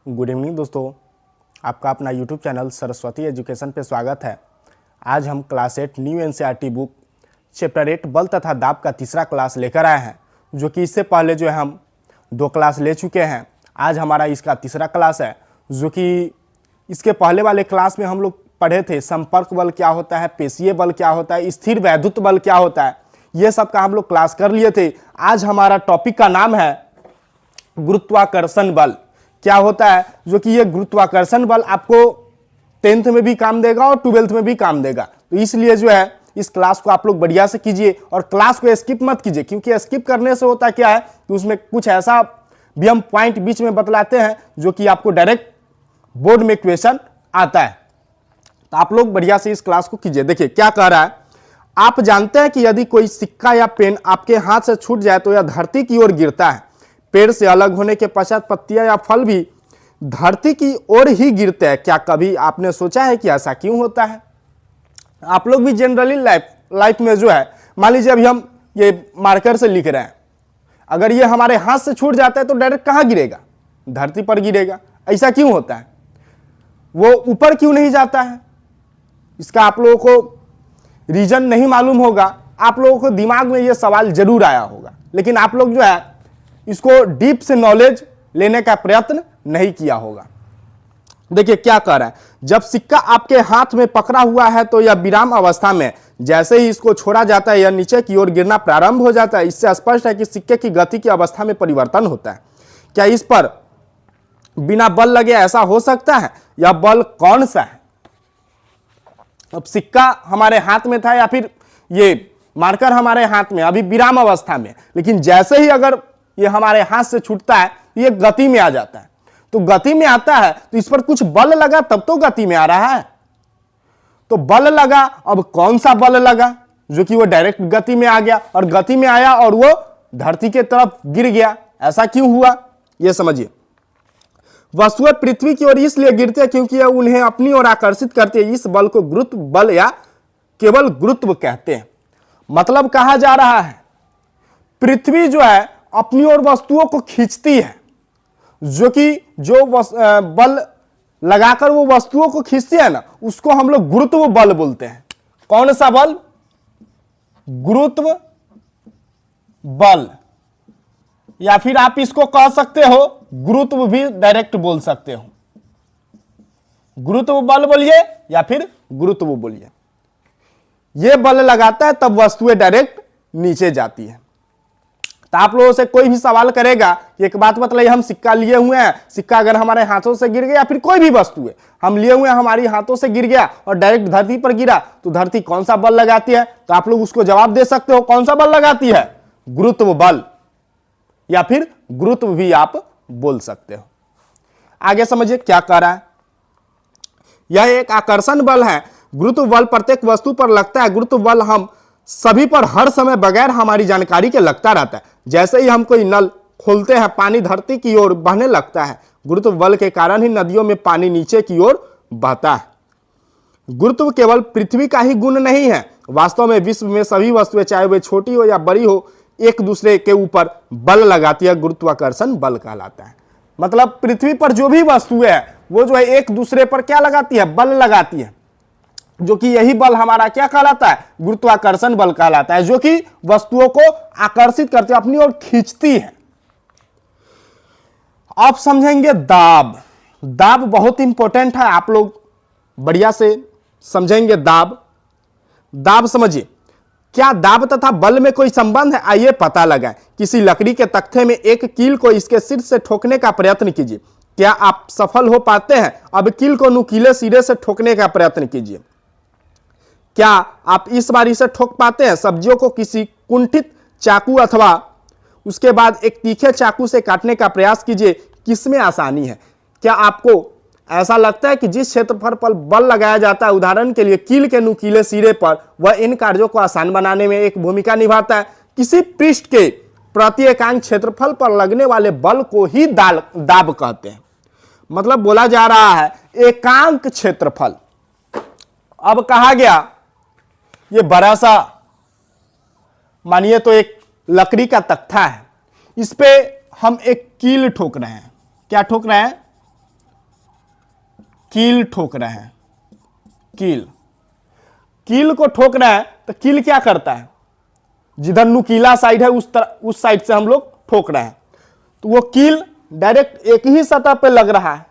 Good evening दोस्तों, आपका अपना यूट्यूब चैनल सरस्वती एजुकेशन पे स्वागत है। आज हम class 8 new NCERT book chapter 8 बल तथा दाब का तीसरा क्लास लेकर आए हैं, जो कि इससे पहले जो है हम 2 क्लास ले चुके हैं। आज हमारा इसका तीसरा क्लास है, जो कि इसके पहले वाले क्लास में हम लोग पढ़े थे संपर्क बल क्या होता है, पेशीय बल क्या होता है, स्थिर वैद्युत बल क्या होता है, ये सब का हम लोग क्लास कर लिए थे। आज हमारा टॉपिक का नाम है गुरुत्वाकर्षण बल। क्या होता है, जो कि ये गुरुत्वाकर्षण बल आपको 10th में भी काम देगा और 12th में भी काम देगा। तो इसलिए जो है इस क्लास को आप लोग बढ़िया से कीजिए और क्लास को स्किप मत कीजिए, क्योंकि स्किप करने से होता क्या है कि उसमें कुछ ऐसा भी हम पॉइंट बीच में बतलाते हैं जो कि आपको डायरेक्ट बोर्ड में क्वेश्चन आता है। तो आप लोग बढ़िया से इस क्लास को कीजिए। देखिए क्या कह रहा है, आप जानते हैं कि यदि कोई सिक्का या पेन आपके हाथ से छूट जाए तो यह धरती की ओर गिरता है। पेड़ से अलग होने के पश्चात पत्तियां या फल भी धरती की ओर ही गिरते हैं। क्या कभी आपने सोचा है कि ऐसा क्यों होता है? आप लोग भी जनरली लाइफ में जो है, मान लीजिए अभी हम ये मार्कर से लिख रहे हैं, अगर ये हमारे हाथ से छूट जाता है तो डायरेक्ट कहां गिरेगा? धरती पर गिरेगा। ऐसा क्यों होता है? वो ऊपर क्यों नहीं जाता है? इसका आप लोगों को रीजन नहीं मालूम होगा। आप लोगों को दिमाग में ये सवाल जरूर आया होगा, लेकिन आप लोग जो है इसको डीप से नॉलेज लेने का प्रयत्न नहीं किया होगा। देखिए क्या कह रहा है, जब सिक्का आपके हाथ में पकड़ा हुआ है तो यह विराम अवस्था में, जैसे ही इसको छोड़ा जाता है यह नीचे की ओर गिरना प्रारंभ हो जाता है। इससे स्पष्ट है कि सिक्के की गति की अवस्था में परिवर्तन होता है। क्या इस पर बिना बल लगे ऐसा हो सकता है? यह बल कौन सा है? अब सिक्का हमारे हाथ में था या फिर ये मार्कर हमारे हाथ में अभी विराम अवस्था में, लेकिन जैसे ही अगर ये हमारे हाथ से छूटता है ये गति में आ जाता है। तो गति में आता है तो इस पर कुछ बल लगा तब तो गति में आ रहा है। तो बल लगा, अब कौन सा बल लगा जो कि वो डायरेक्ट गति में आ गया और गति में आया और वो धरती के तरफ गिर गया? ऐसा क्यों हुआ ये समझिए। वस्तुएं पृथ्वी की ओर इसलिए गिरते हैं क्योंकि यह उन्हें अपनी ओर आकर्षित करते हैं। इस बल को गुरुत्व बल या केवल गुरुत्व कहते हैं। मतलब कहा जा रहा है पृथ्वी जो है अपनी ओर वस्तुओं को खींचती है, जो कि जो बल लगाकर वो वस्तुओं को खींचती है ना, उसको हम लोग गुरुत्व बल बोलते हैं। कौन सा बल? गुरुत्व बल, या फिर आप इसको कह सकते हो गुरुत्व भी डायरेक्ट बोल सकते हो। गुरुत्व बल बोलिए या फिर गुरुत्व बोलिए। ये बल लगाता है तब वस्तुएं डायरेक्ट नीचे जाती है। तो आप लोगों से कोई भी सवाल करेगा, एक बात बतलाइए, हम सिक्का लिए हुए हैं, सिक्का अगर हमारे हाथों से गिर गया या फिर कोई भी वस्तु है हम लिए हुए हैं, हमारी हाथों से गिर गया और डायरेक्ट धरती पर गिरा, तो धरती कौन सा बल लगाती है? तो आप लोग उसको जवाब दे सकते हो, कौन सा बल लगाती है? गुरुत्व बल, या फिर गुरुत्व भी आप बोल सकते हो। आगे समझिए क्या कह रहा है। यह एक आकर्षण बल है। गुरुत्व बल प्रत्येक वस्तु पर लगता है। गुरुत्व बल हम सभी पर हर समय बगैर हमारी जानकारी के लगता रहता है। जैसे ही हम कोई नल खोलते हैं पानी धरती की ओर बहने लगता है। गुरुत्व बल के कारण ही नदियों में पानी नीचे की ओर बहता है। गुरुत्व केवल पृथ्वी का ही गुण नहीं है, वास्तव में विश्व में सभी वस्तुएं चाहे वे छोटी हो या बड़ी हो एक दूसरे के ऊपर बल लगाती है। गुरुत्वाकर्षण बल कहलाता है। मतलब पृथ्वी पर जो भी वस्तुएं है वो जो है एक दूसरे पर क्या लगाती है? बल लगाती है, जो कि यही बल हमारा क्या कहलाता है? गुरुत्वाकर्षण बल कहलाता है, जो कि वस्तुओं को आकर्षित करती है, अपनी ओर खींचती है। आप समझेंगे दाब। दाब बहुत इंपॉर्टेंट है, आप लोग बढ़िया से समझेंगे दाब। दाब समझिए, क्या दाब तथा बल में कोई संबंध है? आइए पता लगाएं। किसी लकड़ी के तख्ते में एक कील को इसके सिर से ठोकने का प्रयत्न कीजिए। क्या आप सफल हो पाते हैं? अब कील को नुकीले सिरे से ठोकने का प्रयत्न कीजिए। क्या आप इस बार इसे ठोक पाते हैं? सब्जियों को किसी कुंठित चाकू अथवा उसके बाद एक तीखे चाकू से काटने का प्रयास कीजिए। किसमें आसानी है? क्या आपको ऐसा लगता है कि जिस क्षेत्रफल पर बल लगाया जाता है, उदाहरण के लिए कील के नुकीले सिरे पर, वह इन कार्यों को आसान बनाने में एक भूमिका निभाता है? किसी पृष्ठ के प्रति एकांक क्षेत्रफल पर लगने वाले बल को ही दाब कहते हैं। मतलब बोला जा रहा है एकांक क्षेत्रफल। अब कहा गया ये बड़ा सा मानिए तो एक लकड़ी का तख्ता है, इस पे हम एक कील ठोक रहे हैं। क्या ठोक रहे हैं? कील ठोक रहे हैं, कील को ठोक रहे हैं तो कील क्या करता है, जिधर नुकीला साइड है उस साइड से हम लोग ठोक रहे हैं, तो वो कील डायरेक्ट एक ही सतह पे लग रहा है,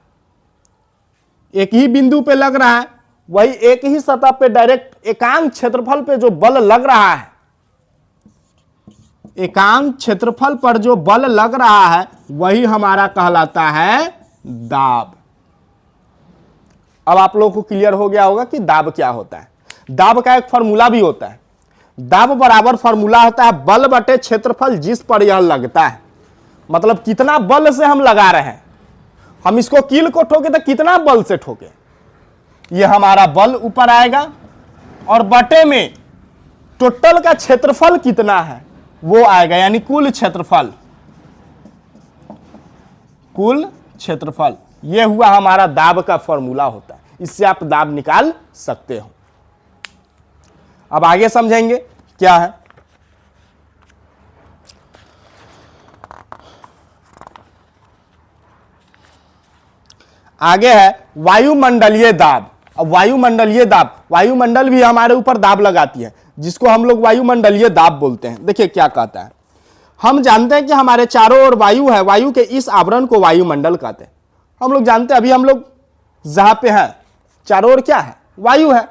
एक ही बिंदु पे लग रहा है, वही एक ही सतह पे डायरेक्ट एकांक क्षेत्रफल पे जो बल लग रहा है, एकांक क्षेत्रफल पर जो बल लग रहा है वही हमारा कहलाता है दाब। अब आप लोगों को क्लियर हो गया होगा कि दाब क्या होता है। दाब का एक फॉर्मूला भी होता है, दाब बराबर फॉर्मूला होता है बल बटे क्षेत्रफल जिस पर यह लगता है, मतलब कितना बल से हम लगा रहे हैं, हम इसको कील को ठोके तो कितना बल से ठोके, ये हमारा बल ऊपर आएगा और बटे में टोटल का क्षेत्रफल कितना है वो आएगा, यानी कुल क्षेत्रफल। ये हुआ हमारा दाब का फॉर्मूला होता है, इससे आप दाब निकाल सकते हो। अब आगे समझेंगे क्या है। आगे है वायुमंडलीय दाब। अब वायुमंडल भी हमारे ऊपर दाब लगाती है, जिसको हम लोग वायुमंडलीय दाब बोलते हैं। देखिए क्या कहता है, हम जानते हैं कि हमारे चारों ओर वायु है, वायु के इस आवरण को वायुमंडल कहते हैं। हम लोग जानते हैं अभी हम लोग जहां पे हैं चारों ओर क्या है, वायु है,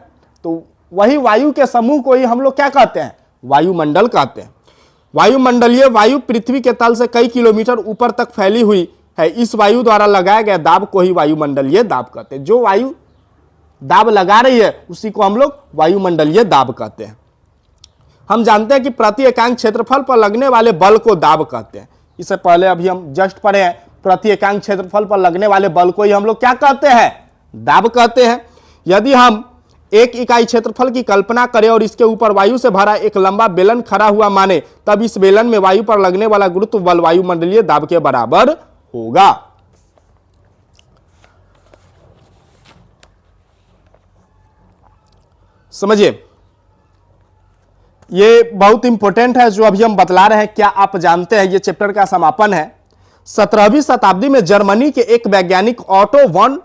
तो वही वायु के समूह को ही हम लोग क्या कहते हैं, वायुमंडल कहते हैं। वायुमंडलीय वायु पृथ्वी के तल से कई किलोमीटर ऊपर तक फैली हुई है, इस वायु द्वारा लगाया गया दाब को ही वायुमंडलीय दाब कहते हैं। जो वायु दाब लगा रही है उसी को हम लोग वायुमंडलीय दाब कहते हैं। हम जानते हैं कि प्रति एकांक क्षेत्रफल पर लगने वाले बल को दाब कहते हैं। इससे पहले अभी हम जस्ट पढ़े हैं, प्रति एकांक क्षेत्रफल पर लगने वाले बल को ही हम लोग क्या कहते हैं, दाब कहते हैं। यदि हम एक इकाई क्षेत्रफल की कल्पना करें और इसके ऊपर वायु से भरा एक लंबा बेलन खड़ा हुआ माने, तब इस बेलन में वायु पर लगने वाला गुरुत्व बल वायुमंडलीय दाब के बराबर होगा। समझिए, ये बहुत इंपॉर्टेंट है जो अभी हम बतला रहे हैं। क्या आप जानते हैं, ये चैप्टर का समापन है। 17वीं शताब्दी में जर्मनी के एक वैज्ञानिक ऑटो वॉन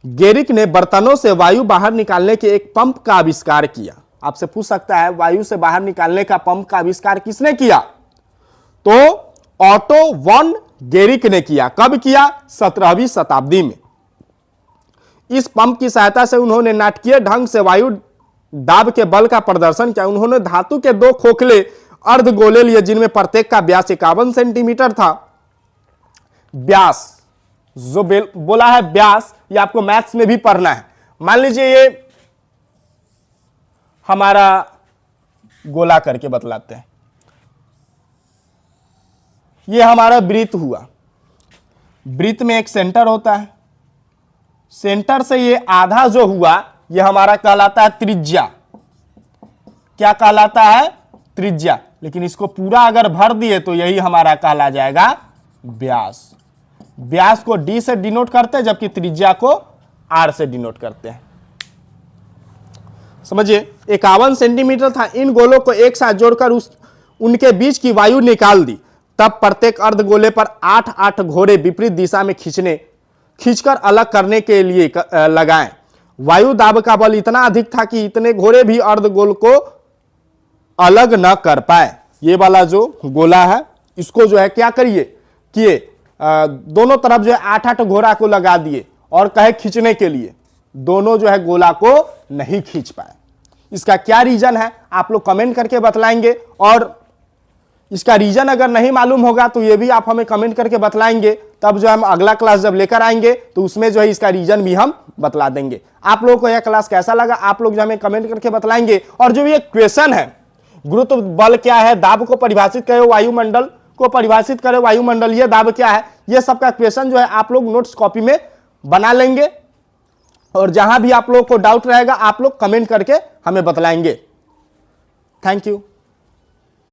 गेरिक ने बर्तनों से वायु बाहर निकालने के एक पंप का आविष्कार किया। आपसे पूछ सकता है वायु से बाहर निकालने का पंप का आविष्कार किसने किया, तो ऑटो वॉन गेरिक ने किया। कब किया, 17वीं शताब्दी में। इस पंप की सहायता से उन्होंने नाटकीय ढंग से वायु दाब के बल का प्रदर्शन किया। उन्होंने धातु के 2 खोखले अर्धगोले लिए, जिनमें प्रत्येक का व्यास 51 सेंटीमीटर था। व्यास जो बोला है व्यास, ये आपको मैथ्स में भी पढ़ना है। मान लीजिए ये हमारा गोला करके बतलाते हैं, ये हमारा वृत्त हुआ। वृत्त में एक सेंटर होता है, सेंटर से ये आधा जो हुआ ये हमारा कहलाता है त्रिज्या। क्या कहलाता है, त्रिज्या। लेकिन इसको पूरा अगर भर दिए तो यही हमारा कहला जाएगा व्यास। व्यास को डी से डिनोट करते हैं, जबकि त्रिज्या को आर से डिनोट करते हैं। समझिए, 51 सेंटीमीटर था। इन गोलों को एक साथ जोड़कर उनके बीच की वायु निकाल दी। तब प्रत्येक अर्धगोले पर 8-8 घोड़े विपरीत दिशा में खींचकर अलग करने के लिए लगाएं। वायु दाब का बल इतना अधिक था कि इतने घोड़े भी अर्धगोल को अलग न कर पाए। ये वाला जो गोला है इसको जो है क्या करिए किए, दोनों तरफ जो है 8-8 घोड़ा को लगा दिए और कहे खींचने के लिए, दोनों जो है गोला को नहीं खींच पाए। इसका क्या रीजन है आप लोग कमेंट करके बतलाएंगे, और इसका रीजन अगर नहीं मालूम होगा तो ये भी आप हमें कमेंट करके बतलाएंगे। तब जो हम अगला क्लास जब लेकर आएंगे तो उसमें जो है इसका रीजन भी हम बतला देंगे। आप लोगों को यह क्लास कैसा लगा आप लोग जो हमें कमेंट करके बतलाएंगे। और जो ये क्वेश्चन है, गुरुत्व बल क्या है, दाब को परिभाषित करे, वायुमंडल को परिभाषित करे, वायुमंडलीय दाब क्या है, ये सबका क्वेश्चन जो है आप लोग नोट्स कॉपी में बना लेंगे। और जहां भी आप लोगों को डाउट रहेगा आप लोग कमेंट करके हमें बतलाएंगे। Thank you.